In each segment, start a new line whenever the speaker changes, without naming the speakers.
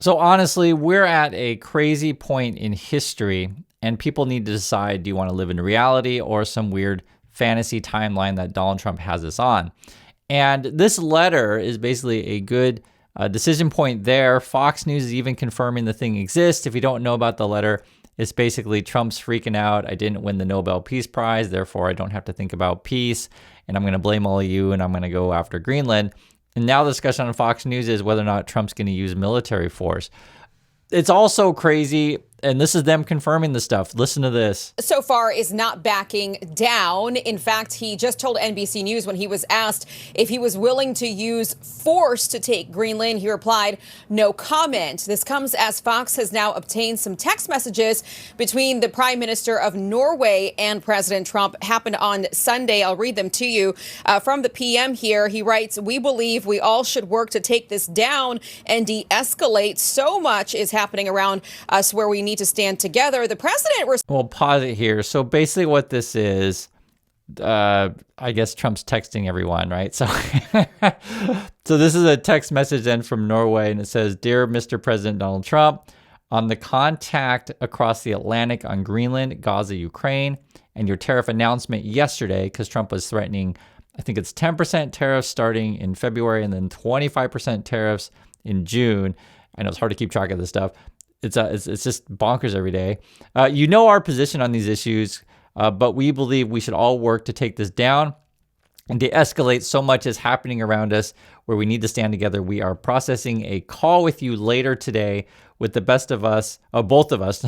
So honestly, we're at a crazy point in history, and people need to decide, do you want to live in reality or some weird fantasy timeline that Donald Trump has us on? And this letter is basically a good decision point there. Fox News is even confirming the thing exists. If you don't know about the letter, it's basically Trump's freaking out. I didn't win the Nobel Peace Prize, therefore I don't have to think about peace, and I'm going to blame all of you, and I'm going to go after Greenland. And now the discussion on Fox News is whether or not Trump's going to use military force. It's also crazy, and this is them confirming the stuff. Listen to this.
So far is not backing down. In fact, he just told NBC News when he was asked if he was willing to use force to take Greenland, he replied, no comment. This comes as Fox has now obtained some text messages between the Prime Minister of Norway and President Trump. Happened on Sunday. I'll read them to you. From the PM here, he writes, we believe we all should work to take this down and de-escalate. So much is happening around us where we need to stand together. The president...
We'll pause it here. So basically what this is, I guess Trump's texting everyone, right? So, so this is a text message then from Norway, and it says, Dear Mr. President Donald Trump, on the contact across the Atlantic on Greenland, Gaza, Ukraine, and your tariff announcement yesterday, because Trump was threatening, I think it's 10% tariffs starting in February and then 25% tariffs in June. I know it's hard to keep track of this stuff. It's just bonkers every day. You know our position on these issues, but we believe we should all work to take this down and de-escalate. So much is happening around us where we need to stand together. We are processing a call with you later today with the best of us, both of us.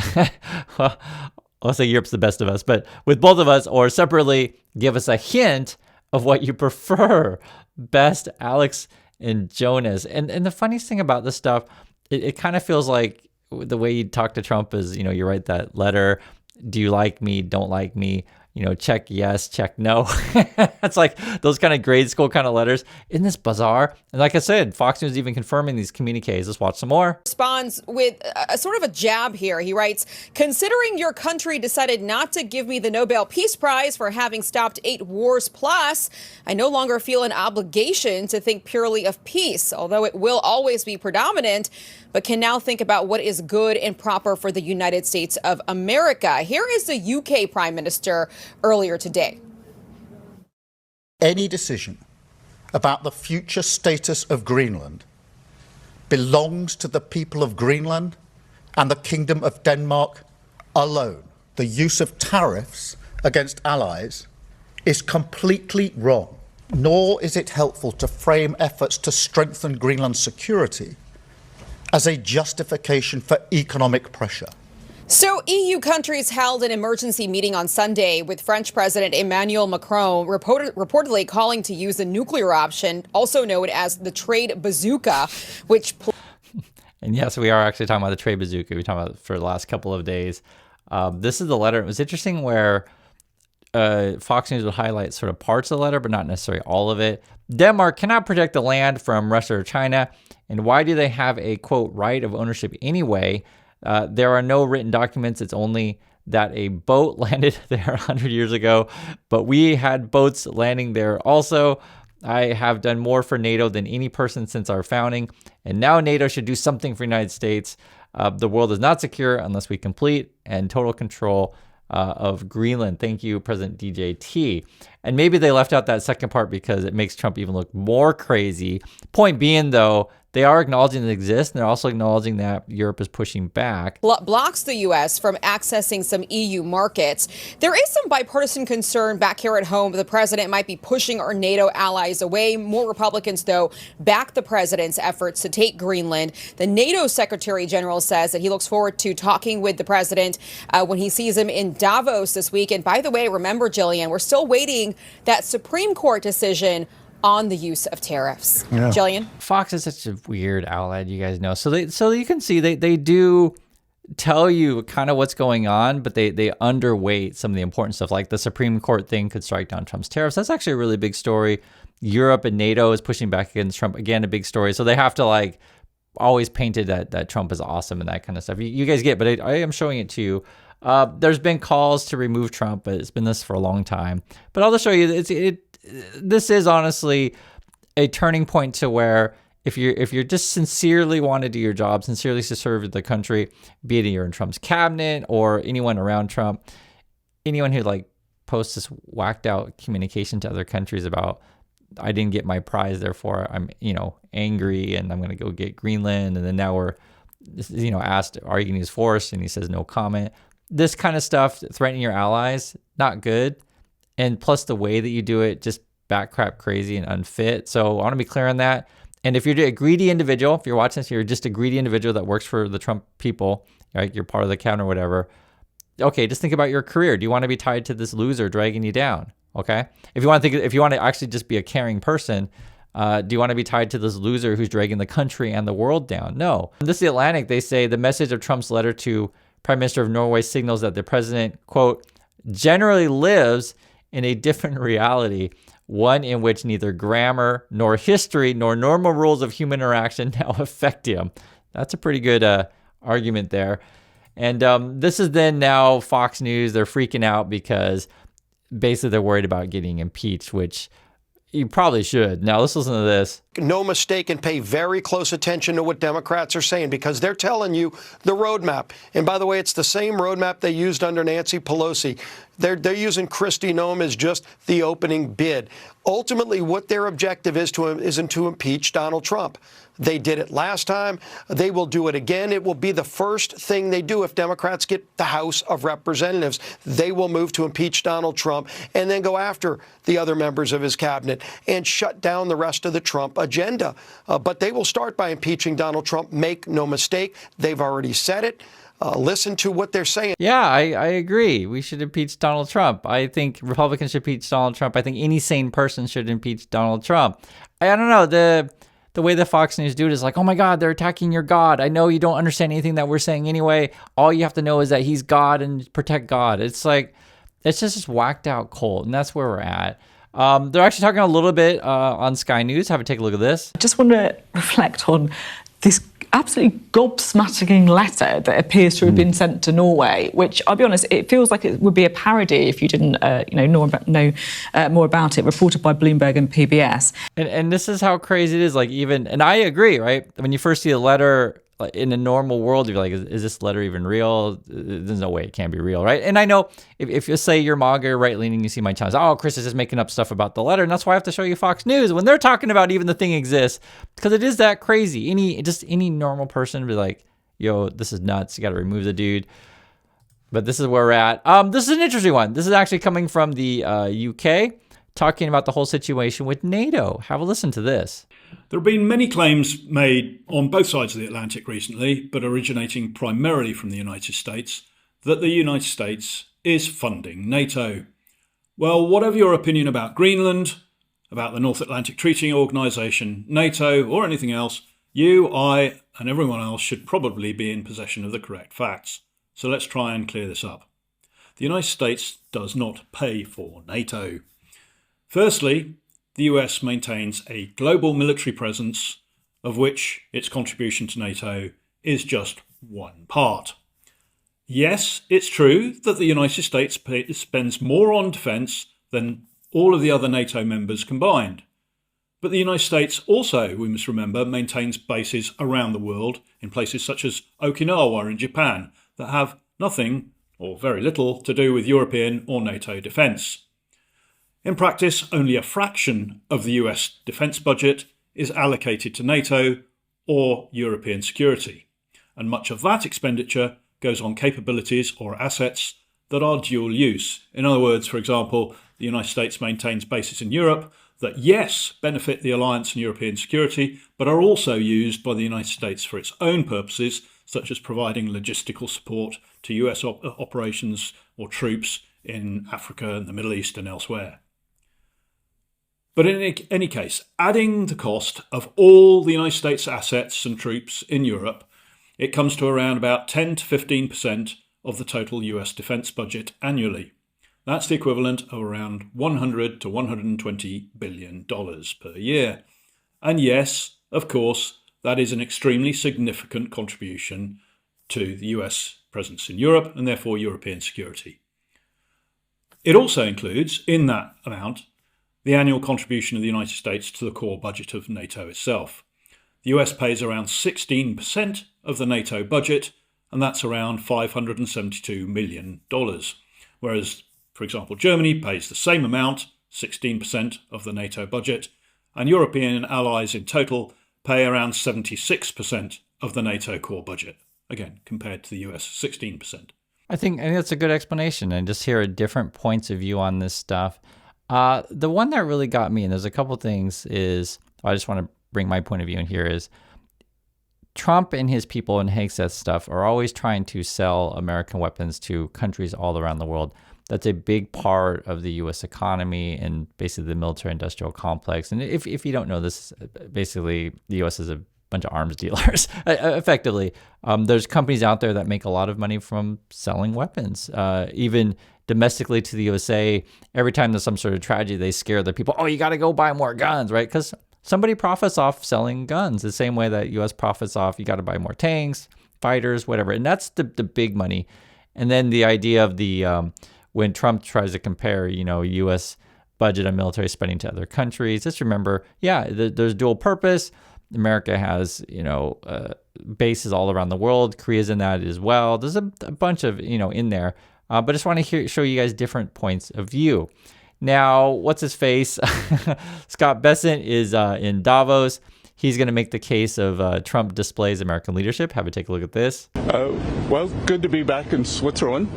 I'll say Europe's the best of us, but with both of us, or separately, give us a hint of what you prefer. Best, Alex and Jonas. And the funniest thing about this stuff, it kind of feels like the way you talk to Trump is, you write that letter. Do you like me? Don't like me? Check yes, check no. It's like those kind of grade school kind of letters. Isn't this bizarre? And like I said, Fox News is even confirming these communiques. Let's watch some more.
Responds with a sort of a jab here. He writes, considering your country decided not to give me the Nobel Peace Prize for having stopped 8 wars plus, I no longer feel an obligation to think purely of peace, although it will always be predominant, but can now think about what is good and proper for the United States of America. Here is the UK Prime Minister earlier today.
Any decision about the future status of Greenland belongs to the people of Greenland and the Kingdom of Denmark alone. The use of tariffs against allies is completely wrong, nor is it helpful to frame efforts to strengthen Greenland's security as a justification for economic pressure.
So EU countries held an emergency meeting on Sunday with French President Emmanuel Macron reportedly calling to use the nuclear option, also known as the trade bazooka, which...
And yes, we are actually talking about the trade bazooka. We talked about it for the last couple of days. This is the letter. It was interesting where Fox News would highlight sort of parts of the letter, but not necessarily all of it. Denmark cannot protect the land from Russia or China. And why do they have a, quote, right of ownership anyway? There are no written documents. It's only that a boat landed there 100 years ago, but we had boats landing there also. I have done more for NATO than any person since our founding, and now NATO should do something for the United States. The world is not secure unless we complete and total control of Greenland. Thank you, President DJT. And maybe they left out that second part because it makes Trump even look more crazy. Point being, though, they are acknowledging it exists, and they're also acknowledging that Europe is pushing back.
Blocks the U.S. from accessing some EU markets. There is some bipartisan concern back here at home. The president might be pushing our NATO allies away. More Republicans, though, back the president's efforts to take Greenland. The NATO Secretary General says that he looks forward to talking with the president when he sees him in Davos this week. And by the way, remember, Jillian, we're still waiting that Supreme Court decision on the use of tariffs. Yeah. Jillian?
Fox is such a weird outlet, you guys know. So you can see they do tell you kind of what's going on, but they underweight some of the important stuff, like the Supreme Court thing could strike down Trump's tariffs. That's actually a really big story. Europe and NATO is pushing back against Trump. Again, a big story. So they have to always painted that Trump is awesome and that kind of stuff. You guys get, but I am showing it to you. There's been calls to remove Trump, but it's been this for a long time. But I'll just show you, this is honestly a turning point to where if you're just sincerely want to do your job, sincerely to serve the country, be it you're in Trump's cabinet or anyone around Trump, anyone who like posts this whacked out communication to other countries about, I didn't get my prize, therefore I'm, angry and I'm going to go get Greenland. And then now we're, asked, are you going to use force? And he says, no comment. This kind of stuff, threatening your allies, not good. And plus the way that you do it, just backcrap crazy and unfit. So I want to be clear on that. And if you're a greedy individual, if you're watching this, you're just a greedy individual that works for the Trump people, right? You're part of the cabinet or whatever. Okay, just think about your career. Do you want to be tied to this loser dragging you down? Okay. If you want to actually just be a caring person, do you want to be tied to this loser who's dragging the country and the world down? No. This is The Atlantic. They say the message of Trump's letter to Prime Minister of Norway signals that the president, quote, generally lives in a different reality, one in which neither grammar nor history nor normal rules of human interaction now affect him. That's a pretty good argument there. And this is then now Fox News. They're freaking out because basically they're worried about getting impeached, which you probably should. Now let's listen to this.
No mistake, and pay very close attention to what Democrats are saying, because they're telling you the roadmap. And by the way, it's the same roadmap they used under Nancy Pelosi. They're using Kristi Noem as just the opening bid. Ultimately, what their objective isn't to impeach Donald Trump. They did it last time. They will do it again. It will be the first thing they do if Democrats get the House of Representatives. They will move to impeach Donald Trump and then go after the other members of his cabinet and shut down the rest of the Trump agenda. But they will start by impeaching Donald Trump. Make no mistake. They've already said it. Listen to what they're saying.
Yeah, I agree. We should impeach Donald Trump. I think Republicans should impeach Donald Trump. I think any sane person should impeach Donald Trump. I don't know. The way the Fox News do it is like, oh my God, they're attacking your God. I know you don't understand anything that we're saying anyway. All you have to know is that he's God and protect God. It's like, it's just this whacked out cult. And that's where we're at. They're actually talking a little bit on Sky News. Have a take a look at this.
I just want to reflect on this absolutely gobsmacking letter that appears to have been sent to Norway, which, I'll be honest, it feels like it would be a parody if you didn't know more about it, reported by Bloomberg and PBS.
And this is how crazy it is. Like, even, and I agree, right? When you first see a letter, like in a normal world, you're like, is this letter even real? There's no way it can't be real, right? And I know if you say you're MAGA or right-leaning, you see my channels, oh, Chris is just making up stuff about the letter, and that's why I have to show you Fox News when they're talking about even the thing exists, because it is that crazy. Any normal person would be like, yo, this is nuts. You got to remove the dude. But this is where we're at. This is an interesting one. This is actually coming from the UK, talking about the whole situation with NATO. Have a listen to this.
There have been many claims made on both sides of the Atlantic recently, but originating primarily from the United States, that the United States is funding NATO. Well, whatever your opinion about Greenland, about the North Atlantic Treaty Organisation, NATO, or anything else, you, I, and everyone else should probably be in possession of the correct facts. So let's try and clear this up. The United States does not pay for NATO. Firstly, the US maintains a global military presence, of which its contribution to NATO is just one part. Yes, it's true that the United States spends more on defence than all of the other NATO members combined. But the United States also, we must remember, maintains bases around the world in places such as Okinawa in Japan that have nothing, or very little, to do with European or NATO defence. In practice, only a fraction of the US defence budget is allocated to NATO or European security, and much of that expenditure goes on capabilities or assets that are dual use. In other words, for example, the United States maintains bases in Europe that, yes, benefit the alliance and European security, but are also used by the United States for its own purposes, such as providing logistical support to US operations or troops in Africa and the Middle East and elsewhere. But in any case, adding the cost of all the United States assets and troops in Europe, it comes to around about 10 to 15% of the total US defence budget annually. That's the equivalent of around $100 to $120 billion per year. And yes, of course, that is an extremely significant contribution to the US presence in Europe and therefore European security. It also includes, in that amount, the annual contribution of the United States to the core budget of NATO itself. The US pays around 16% of the NATO budget, and that's around $572 million. Whereas, for example, Germany pays the same amount, 16% of the NATO budget, and European allies in total pay around 76% of the NATO core budget, again, compared to the US 16%.
I think that's a good explanation, and just hear different points of view on this stuff. The one that really got me, and there's a couple things, is I just want to bring my point of view in here, is Trump and his people and Hegseth stuff are always trying to sell American weapons to countries all around the world. That's a big part of the U.S. economy and basically the military-industrial complex. And if you don't know this, basically the U.S. is a bunch of arms dealers, effectively. There's companies out there that make a lot of money from selling weapons. Even domestically to the USA, every time there's some sort of tragedy, they scare the people, oh, you got to go buy more guns, right? Because somebody profits off selling guns the same way that U.S. profits off, you got to buy more tanks, fighters, whatever. And that's the big money. And then the idea of the when Trump tries to compare, U.S. budget on military spending to other countries, just remember, there's dual purpose. America has, bases all around the world. Korea's in that as well. There's a bunch of, in there. But I just want to show you guys different points of view. Now, what's his face? Scott Bessent is in Davos. He's going to make the case of Trump displays American leadership. Have a take a look at this.
Well, good to be back in Switzerland.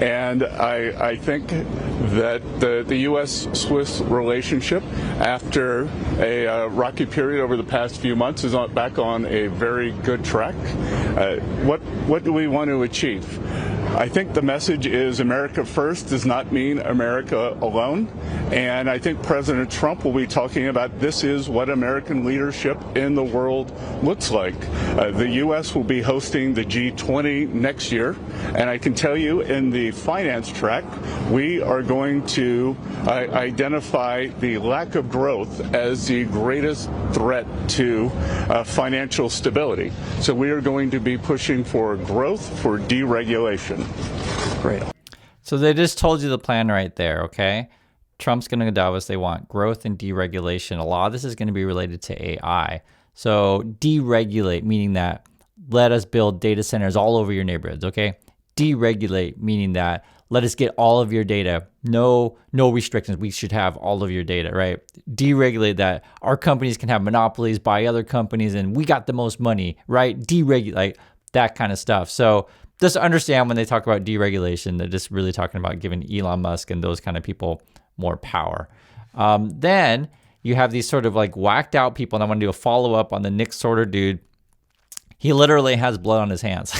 And I think that the U.S.-Swiss relationship, after a rocky period over the past few months, is back on a very good track. What do we want to achieve? I think the message is America first does not mean America alone. And I think President Trump will be talking about this is what American leadership in the world looks like. The U.S. will be hosting the G20 next year. And I can tell you in the finance track, we are going to identify the lack of growth as the greatest threat to financial stability. So we are going to be pushing for growth, for deregulation.
Great. So they just told you the plan right there, okay? Trump's going to go to Davos. They want growth and deregulation. A lot of this is going to be related to AI. So deregulate, meaning that let us build data centers all over your neighborhoods, okay? Deregulate, meaning that let us get all of your data. No restrictions. We should have all of your data, right? Deregulate that our companies can have monopolies, buy other companies, and we got the most money, right? Deregulate, that kind of stuff. So just understand when they talk about deregulation, they're just really talking about giving Elon Musk and those kind of people more power. Then you have these sort of like whacked out people, and I want to do a follow up on the Nick Sorter dude. He literally has blood on his hands.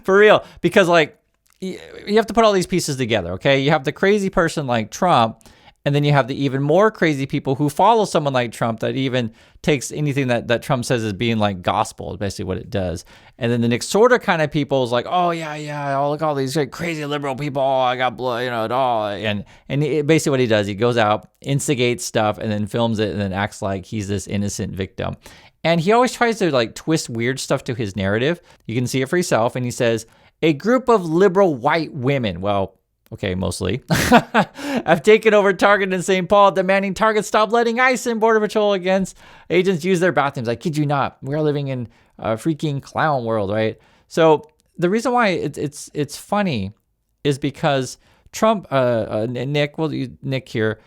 For real. Because like you have to put all these pieces together, okay? You have the crazy person like Trump, and then you have the even more crazy people who follow someone like Trump that even takes anything that Trump says as being like gospel, is basically what it does. And then the Nick Sorter kind of people is like, oh, yeah, oh, look, all these crazy liberal people, oh, I got blood, it all. And basically what he does, he goes out, instigates stuff, and then films it and then acts like he's this innocent victim. And he always tries to like twist weird stuff to his narrative. You can see it for yourself. And he says, a group of liberal white women, well, okay, mostly, have taken over Target in St. Paul, demanding Target stop letting ICE and Border Patrol against agents use their bathrooms. I kid you not. We're living in a freaking clown world, right? So the reason why it's funny is because Trump, Nick here,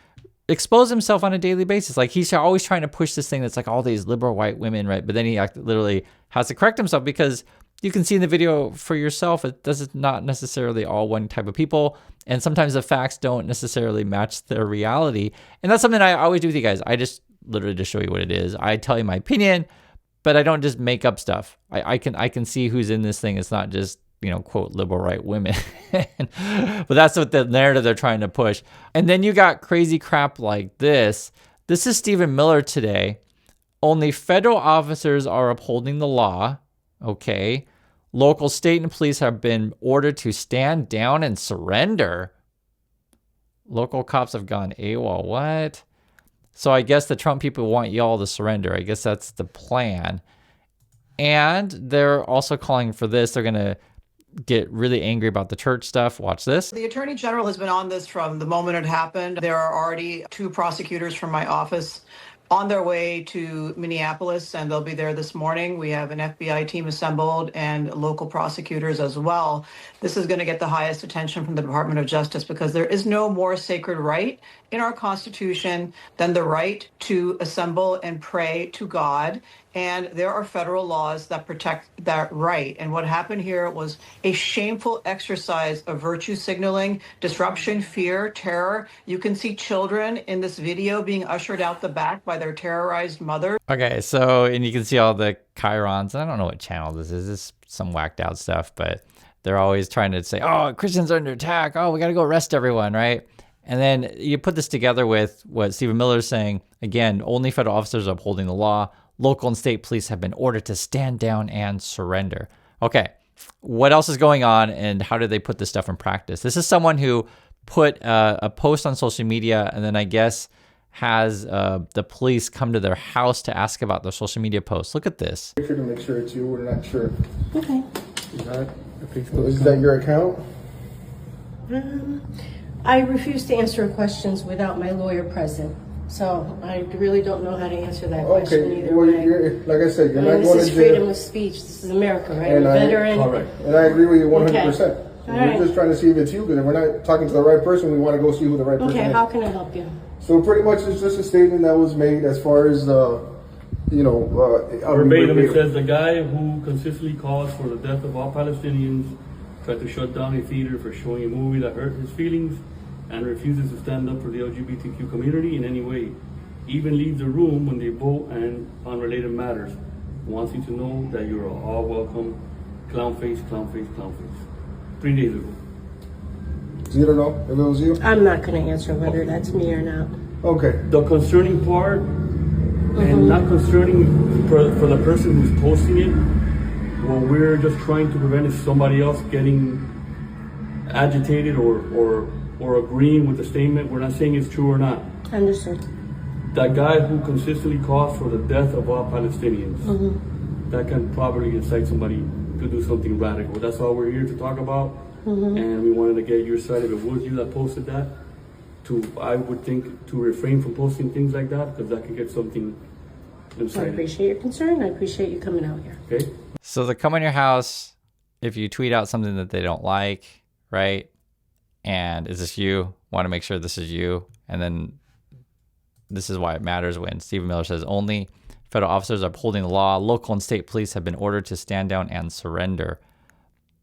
expose himself on a daily basis. Like he's always trying to push this thing that's like all these liberal white women, right? But then he literally has to correct himself because you can see in the video for yourself, this is not necessarily all one type of people. And sometimes the facts don't necessarily match their reality. And that's something I always do with you guys. I just literally just show you what it is. I tell you my opinion, but I don't just make up stuff. I can see who's in this thing. It's not just, quote, liberal right women. But that's what the narrative they're trying to push. And then you got crazy crap like this. This is Stephen Miller today. Only federal officers are upholding the law. Okay. Local, state, and police have been ordered to stand down and surrender. Local cops have gone AWOL. What? So I guess the Trump people want y'all to surrender. I guess that's the plan. And they're also calling for this. They're going to get really angry about the church stuff. Watch this.
The Attorney General has been on this from the moment it happened. There are already 2 prosecutors from my office on their way to Minneapolis, and they'll be there this morning. We have an FBI team assembled and local prosecutors as well. This is going to get the highest attention from the Department of Justice because there is no more sacred right in our Constitution than the right to assemble and pray to God. And there are federal laws that protect that right. And what happened here was a shameful exercise of virtue signaling, disruption, fear, terror. You can see children in this video being ushered out the back by their terrorized mothers.
Okay, so, and you can see all the chyrons. I don't know what channel this is. This is some whacked out stuff, but they're always trying to say, oh, Christians are under attack. Oh, we got to go arrest everyone, right? And then you put this together with what Stephen Miller is saying. Again, only federal officers are upholding the law. Local and state police have been ordered to stand down and surrender. Okay, what else is going on and how did they put this stuff in practice? This is someone who put a post on social media and then I guess has the police come to their house to ask about their social media posts. Look at this.
Make sure to make sure it's you. We're not sure.
Okay.
Is that your account?
I refuse to answer questions without my lawyer present. So I really don't know how to answer that question either
well,
way.
like I said, you're not
this
going
is
to jail.
freedom of speech. This is America, right? I'm a veteran.
Correct. And I agree with you 100%.
Okay.
We're just trying to see if it's you, because if we're not talking to the right person, we want to go see who the right person is.
Okay, how can I help you?
So pretty much it's just a statement that was made as far as,
verbatim, it says the guy who consistently calls for the death of all Palestinians tried to shut down a theater for showing a movie that hurt his feelings and refuses to stand up for the LGBTQ community in any way. Even leaves the room when they vote and on related matters. Wants you to know that you're all welcome. Clown face, clown face, clown face. 3 days ago.
So you don't know if it was you?
I'm not going to answer whether that's me or not.
Okay.
The concerning part, and not concerning for the person who's posting it, what we're just trying to prevent is somebody else getting agitated or agreeing with the statement. We're not saying it's true or not.
Understood.
That guy who consistently calls for the death of all Palestinians, that can probably incite somebody to do something radical. That's all we're here to talk about. And we wanted to get your side. If it was you that posted that, I would think to refrain from posting things like that, because that could get something incited.
I appreciate your concern. I appreciate you coming out here.
Okay.
So they come in your house if you tweet out something that they don't like, right? And is this you? Want to make sure this is you. And then this is why it matters when Stephen Miller says only federal officers are upholding the law. Local and state police have been ordered to stand down and surrender.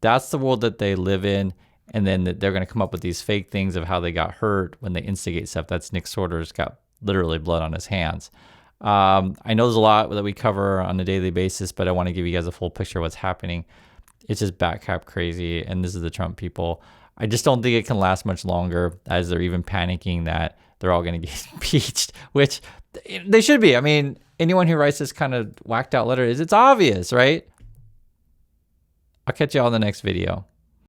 That's the world that they live in. And then they're going to come up with these fake things of how they got hurt when they instigate stuff. That's Nick Sorter's got literally blood on his hands. I know there's a lot that we cover on a daily basis, but I want to give you guys a full picture of what's happening. It's just backcap crazy. And this is the Trump people. I just don't think it can last much longer, as they're even panicking that they're all going to get impeached, which they should be. I mean, anyone who writes this kind of whacked out letter it's obvious, right? I'll catch you all in the next video.